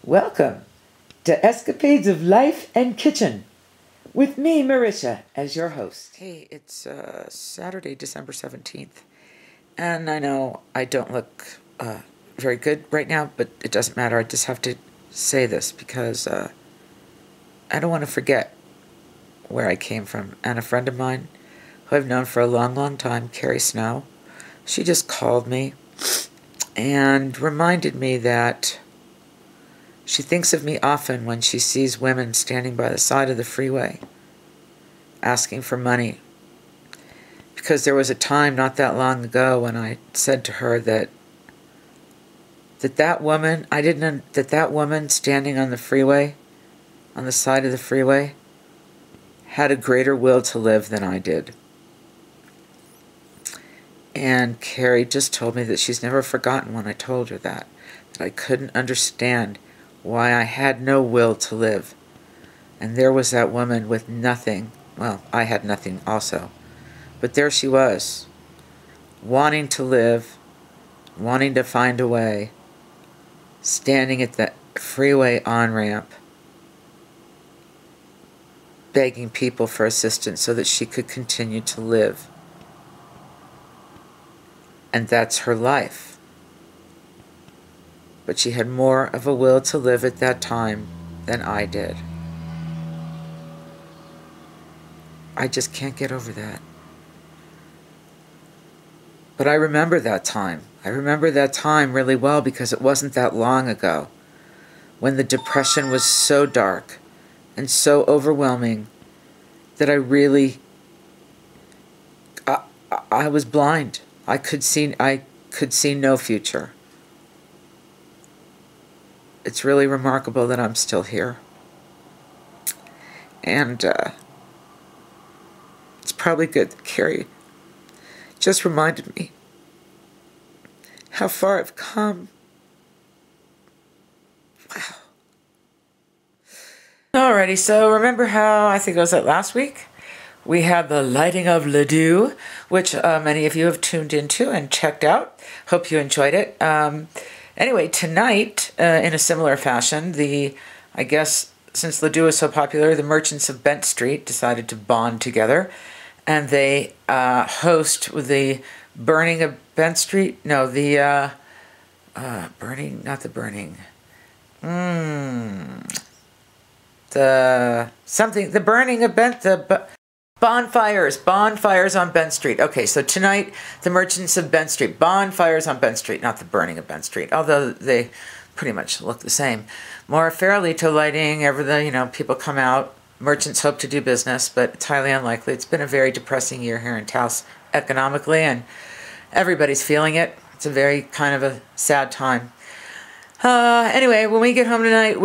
Welcome to Escapades of Life and Kitchen with me, Marisha, as your host. Hey, it's Saturday, December 17th, and I know I don't look very good right now, but it doesn't matter. I just have to say this because I don't want to forget where I came from. And a friend of mine who I've known for a long, long time, Carrie Snow, she just called me and reminded me that she thinks of me often when she sees women standing by the side of the freeway asking for money. Because there was a time not that long ago when I said to her that woman standing on the freeway, on the side of the freeway, had a greater will to live than I did. And Carrie just told me that she's never forgotten when I told her that I couldn't understand why I had no will to live. And there was that woman with nothing. Well, I had nothing also. But there she was, wanting to live, wanting to find a way, standing at the freeway on-ramp, begging people for assistance so that she could continue to live. And that's her life. But she had more of a will to live at that time than I did. I just can't get over that. But I remember that time. I remember that time really well because it wasn't that long ago when the depression was so dark and so overwhelming that I was blind. I could see no future. It's really remarkable that I'm still here. And it's probably good that Carrie just reminded me how far I've come. Wow. Alrighty, so remember how, I think it was last week, we had the lighting of Ledoux, which many of you have tuned into and checked out. Hope you enjoyed it. Anyway, tonight, in a similar fashion, I guess since Ledoux is so popular, the merchants of Bent Street decided to bond together, and they host the burning of Bent Street. No, the burning, not the burning. The burning of Bent, bonfires on Bent Street. Okay, so tonight, the merchants of Bent Street, bonfires on Bent Street, not the burning of Bent Street, although they pretty much look the same. More fairly to lighting, people come out, merchants hope to do business, but it's highly unlikely. It's been a very depressing year here in Taos economically, and everybody's feeling it. It's a very kind of a sad time. Anyway, when we get home tonight,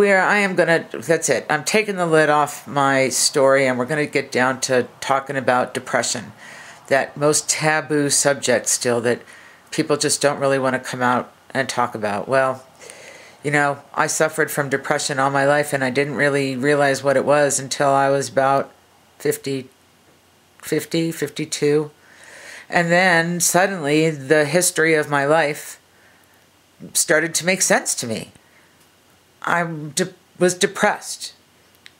that's it. I'm taking the lid off my story, and we're going to get down to talking about depression. That most taboo subject still that people just don't really want to come out and talk about. Well, I suffered from depression all my life, and I didn't really realize what it was until I was about 52. And then suddenly the history of my life started to make sense to me. I was depressed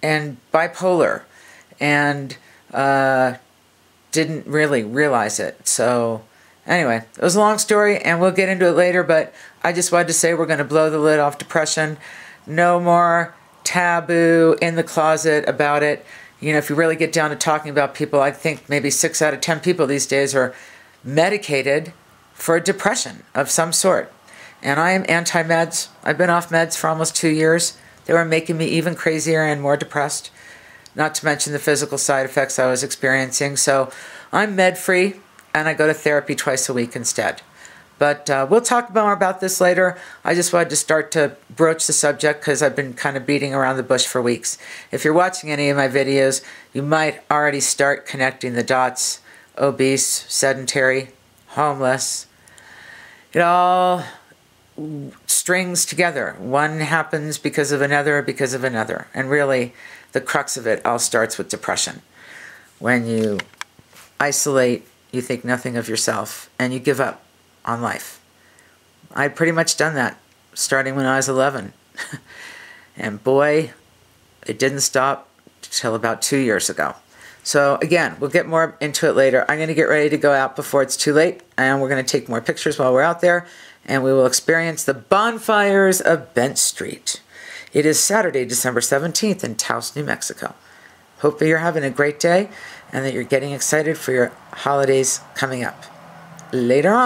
and bipolar and didn't really realize it. So anyway, it was a long story and we'll get into it later, but I just wanted to say we're going to blow the lid off depression. No more taboo in the closet about it. If you really get down to talking about people, I think maybe 6 out of 10 people these days are medicated for depression of some sort. And I am anti-meds. I've been off meds for almost 2 years. They were making me even crazier and more depressed, not to mention the physical side effects I was experiencing. So I'm med-free, and I go to therapy twice a week instead. But we'll talk more about this later. I just wanted to start to broach the subject because I've been kind of beating around the bush for weeks. If you're watching any of my videos, you might already start connecting the dots. Obese, sedentary, homeless. It all strings together. One happens because of another, And really, the crux of it all starts with depression. When you isolate, you think nothing of yourself, and you give up on life. I'd pretty much done that starting when I was 11. And boy, it didn't stop till about 2 years ago. So again, we'll get more into it later. I'm going to get ready to go out before it's too late, and we're going to take more pictures while we're out there, and we will experience the bonfires of Bent Street. It is Saturday, December 17th in Taos, New Mexico. Hope that you're having a great day and that you're getting excited for your holidays coming up. Later on.